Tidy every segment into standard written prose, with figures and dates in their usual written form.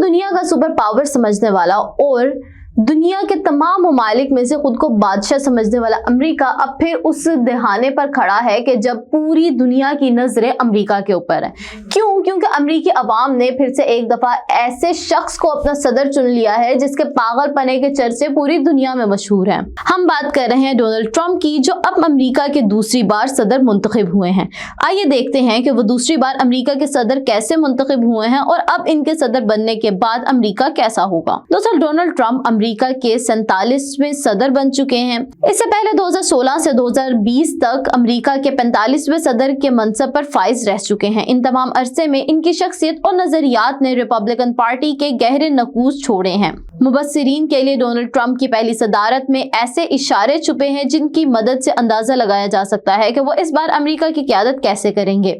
दुनिया का super power समझने वाला और दुनिया के तमाम ममालिक में से खुद को बादशाह समझने वाला अमेरिका अब फिर उस दहाने पर खड़ा है कि जब पूरी दुनिया की नजरें अमेरिका के ऊपर है। क्यों? क्योंकि अमेरिकी अवाम ने फिर से एक दफा ऐसे शख्स को अपना सदर चुन लिया है जिसके पागलपने के चर्चे पूरी दुनिया में मशहूर हैं। हम बात कर रहे हैं डोनाल्ड ट्रंप की, जो अब अमेरिका के दूसरी बार सदर मुंतखब हुए हैं। आइए देखते हैं कि वो दूसरी बार अमेरिका के सदर कैसे मुंतखब हुए हैं और अब इनके सदर बनने के बाद अमेरिका कैसा होगा। दोस्तों, डोनाल्ड ट्रंप अमेरिका के 47वें सदर बन चुके हैं। इससे पहले 2016 से 2020 तक अमेरिका के 45वें सदर के मनसब पर फाइज रह चुके हैं। इन तमाम अरसे में इनकी शख्सियत और नजरियात ने रिपब्लिकन पार्टी के गहरे नकूज छोड़े हैं। मुबस्सिरीन के लिए डोनाल्ड ट्रंप की पहली सदारत में ऐसे इशारे छुपे हैं जिनकी मदद से अंदाजा लगाया जा सकता है कि वो इस बार अमेरिका की क़यादत कैसे करेंगे।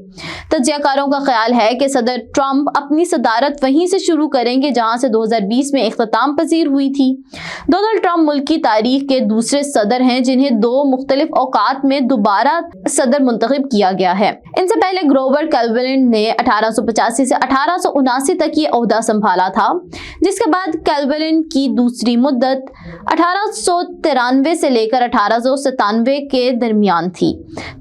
तज्जियाकारों का ख्याल है कि सदर ट्रंप अपनी सदारत वहीं से शुरू करेंगे जहां से 2020 में इख्तिताम पजीर हुई थी। डोनाल्ड ट्रंप मुल्क की तारीख के दूसरे सदर हैं जिन्हें 2 मुख्तलिफ औकात में दोबारा सदर मुंतखब किया गया है। इनसे पहले ग्रोवर कैल्विन ने 1885 से 1879 तक ये ओहदा संभाला था, जिसके बाद कैल्विन की दूसरी मुद्दत 1893 से लेकर 1897 के दरमियान थी।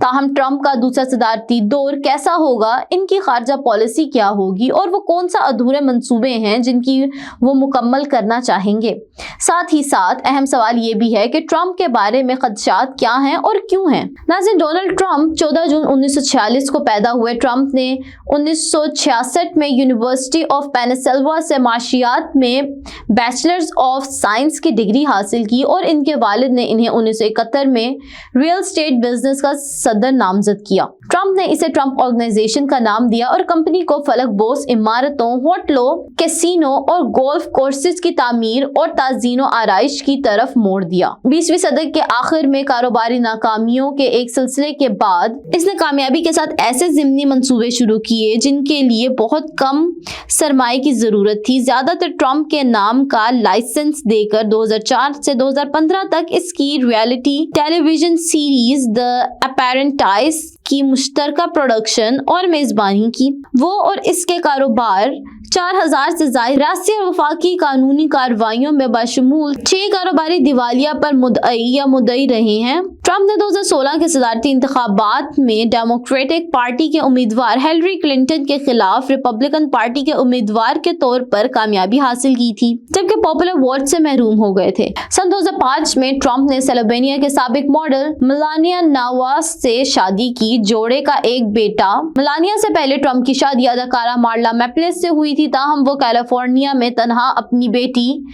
ताहम ट्रंप का दूसरा सदारती दौर कैसा होगा, इनकी खारजा पॉलिसी क्या होगी और वो कौन सा अधूरे मंसूबे हैं जिनकी वो मुकम्मल करना चाहेंगे। साथ ही साथ अहम सवाल ये भी है कि ट्रंप के बारे में खदशात क्या हैं और क्यों हैं। नाज़रीन, डोनाल्ड ट्रंप 14 जून 1946 को पैदा हुए। ट्रंप ने 1966 में यूनिवर्सिटी ऑफ पेनिसिल्वेनिया से माशियात में बैचलर्स ऑफ साइंस की डिग्री हासिल की और इनके वालिद ने इन्हें 1971 में रियल स्टेट बिजनेस का सदर नामजद किया। ट्रंप ने इसे ट्रंप ऑर्गेनाइजेशन का नाम दिया और कंपनी को फलक बोस इमारतों, होटलों, कैसीनो और गोल्फ कोर्सेज की तामीर और ताज़ीनो आराइश की तरफ मोड़ दिया। 20वीं सदी के आखिर में कारोबारी नाकामियों के एक सिलसिले के बाद इसने कामयाबी के साथ ऐसे ज़िमनी मंसूबे शुरू किए जिनके लिए बहुत कम सरमाए की जरूरत थी। ज्यादातर ट्रंप के नाम का लाइसेंस देकर 2004 से 2015 तक इसकी रियलिटी टेलीविजन सीरीज द अपेरेंटाइज की मुश्तरका प्रोडक्शन और मेजबानी की। वो और इसके कारोबार 4000 से ज्यादा राष्ट्रीय और वफाकी कानूनी कार्रवाइयों में बशमूल 6 कारोबारी दिवालिया पर मुद्दई या मुद्दई रहे हैं। ट्रंप ने 2016 के सदारती इंतखाबात में डेमोक्रेटिक पार्टी के उम्मीदवार हिलरी क्लिंटन के खिलाफ रिपब्लिकन पार्टी के उम्मीदवार के तौर पर कामयाबी हासिल की थी, जबकि पॉपुलर वोट से महरूम हो गए थे। सन 2005 में ट्रंप ने सेलोवेनिया के साबिक मॉडल मेलानिया नवास से शादी की। जोड़े का एक बेटा। मेलानिया से पहले ट्रंप की शादी अदाकारा मार्ला मैप्लेस से हुई थी, ताहम वो कैलिफोर्निया में तन्हा अपनी बेटी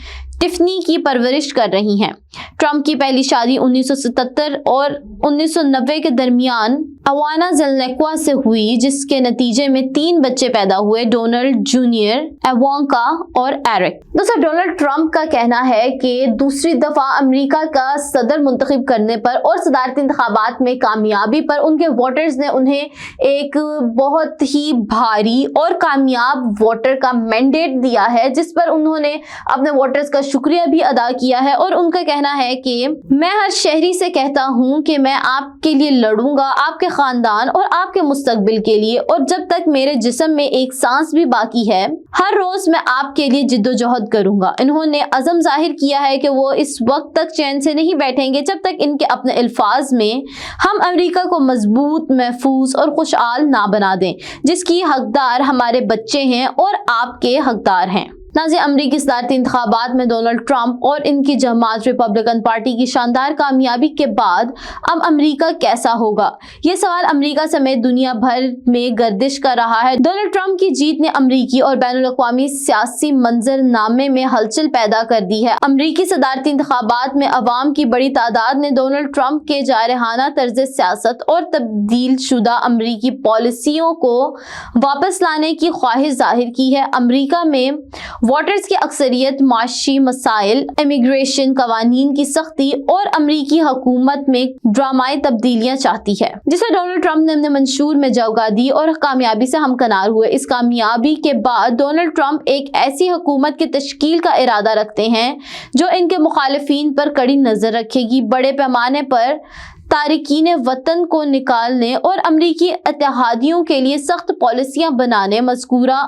टिफनी की परवरिश कर रही हैं। ट्रंप की पहली शादी 1977 और 1990 के दरमियान अवाना ज़ेलेन्को से हुई, जिसके नतीजे में 3 बच्चे पैदा हुए, डोनाल्ड जूनियर, इवांका और एरिक। दोस्तों, डोनाल्ड ट्रंप का कहना है कि दूसरी दफा अमेरिका का सदर मुंतखब करने पर और सदारती इंतखाबात में कामयाबी पर उनके वोटर्स ने उन्हें एक बहुत ही भारी और कामयाब वोटर का मैंडेट दिया है, जिस पर उन्होंने अपने वोटर्स का शुक्रिया भी अदा किया है। और उनका कहना है कि मैं हर शहरी से कहता हूं कि मैं आपके लिए लड़ूंगा, आपके खानदान और आपके मुस्तकबिल के लिए, और जब तक मेरे जिस्म में एक सांस भी बाकी है हर रोज मैं आपके लिए जिद्दोजहद करूंगा। इन्होंने अज़म जाहिर किया है कि वो इस वक्त तक चैन से नहीं बैठेंगे जब तक इनके अपने अल्फाज में हम अमेरिका को मजबूत, महफूज और खुशहाल ना बना दें, जिसकी हकदार हमारे बच्चे हैं और आपके हकदार हैं। नाज़रीन, अमरीकी सदारती इंतखाबात में डोनाल्ड ट्रंप और इनकी जमात रिपब्लिकन पार्टी की शानदार कामयाबी के बाद अब अमरीका कैसा होगा, ये सवाल अमरीका समेत दुनिया भर में गर्दिश कर रहा है। डोनाल्ड ट्रंप की जीत ने अमरीकी और बैनुल-अक़वामी सियासी मंजरनामे में हलचल पैदा कर दी है। अमरीकी सदारती इंतखाबात में अवाम की बड़ी तादाद ने डोनाल्ड ट्रंप के जारहाना तर्ज सियासत और तब्दील शुदा अमरीकी पॉलिसियों को वापस लाने की ख्वाहिश जाहिर की है। अमरीका में वोटर्स की अक्सरियत माशी मसाइल, इमिग्रेशन कवानीन की सख्ती और अमरीकी हुकूमत में ड्रामाई तब्दीलियां चाहती है, जिसे डोनाल्ड ट्रंप ने अपने मंशूर में जगह दी और कामयाबी से हमकनार हुए। इस कामयाबी के बाद डोनाल्ड ट्रंप एक ऐसी हुकूमत की तश्कील का इरादा रखते हैं जो इनके मुखालिफिन पर कड़ी नजर रखेगी, बड़े पैमाने पर تارکین وطن کو نکالنے اور امریکی اتحادیوں کے لیے سخت پالیسیاں بنانے، مذکورہ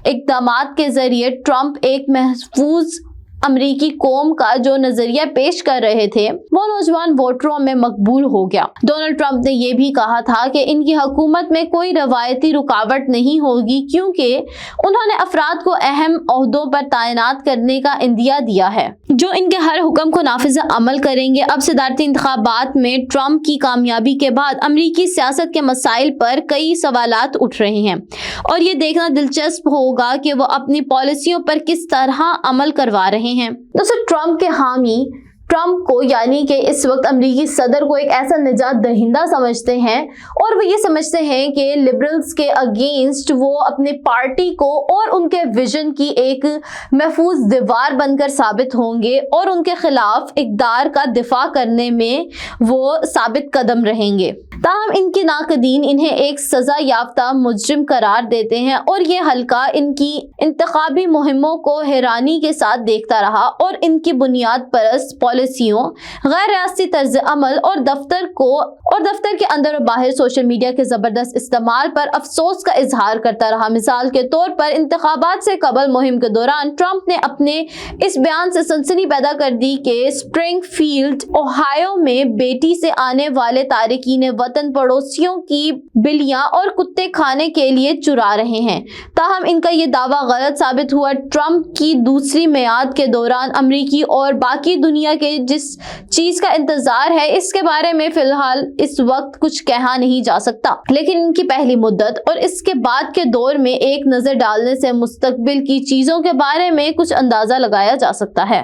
اقدامات کے ذریعے ٹرمپ ایک محفوظ امریکی قوم کا جو نظریہ پیش کر رہے تھے وہ نوجوان ووٹروں میں مقبول ہو گیا۔ ڈونلڈ ٹرمپ نے یہ بھی کہا تھا کہ ان کی حکومت میں کوئی روایتی رکاوٹ نہیں ہوگی کیونکہ انہوں نے افراد کو اہم عہدوں پر تعینات کرنے کا عندیہ دیا ہے جو ان کے ہر حکم کو نافذ عمل کریں گے۔ اب صدارتی انتخابات میں ٹرمپ کی کامیابی کے بعد امریکی سیاست کے مسائل پر کئی سوالات اٹھ رہے ہیں اور یہ دیکھنا دلچسپ ہوگا کہ وہ اپنی پالیسیوں پر کس طرح عمل کروا رہے ہیں۔ دوستو، ٹرمپ کے حامی ٹرمپ کو یعنی کہ اس وقت امریکی صدر کو ایک ایسا نجات دہندہ سمجھتے ہیں اور وہ یہ سمجھتے ہیں کہ لبرلز کے اگینسٹ وہ اپنے پارٹی کو اور ان کے ویژن کی ایک محفوظ دیوار بن کر ثابت ہوں گے اور ان کے خلاف اقدار کا دفاع کرنے میں وہ ثابت قدم رہیں گے۔ تاہم ان کے ناقدین انہیں ایک سزا یافتہ مجرم قرار دیتے ہیں اور یہ حلقہ ان کی انتخابی مہموں کو حیرانی کے ساتھ دیکھتا رہا اور ان کی بنیاد پرست پالیسیوں، غیر ریاستی طرز عمل اور دفتر کے اندر و باہر سوشل میڈیا کے زبردست استعمال پر افسوس کا اظہار کرتا رہا۔ مثال کے طور پر انتخابات سے قبل مہم کے دوران ٹرمپ نے اپنے اس بیان سے سنسنی پیدا کر دی کہ اسپرنگ فیلڈ اوہایو میں بیٹی سے آنے والے تارکین وطن پڑوسیوں کی بلیاں اور کتے کھانے کے لیے چرا رہے ہیں۔ تاہم ان کا یہ دعویٰ غلط ثابت ہوا۔ ٹرمپ کی دوسری میعاد کے دوران امریکی اور باقی دنیا کے جس چیز کا انتظار ہے اس کے بارے میں فی الحال اس وقت کچھ کہا نہیں جا سکتا، لیکن ان کی پہلی مدت اور اس کے بعد کے دور میں ایک نظر ڈالنے سے مستقبل کی چیزوں کے بارے میں کچھ اندازہ لگایا جا سکتا ہے۔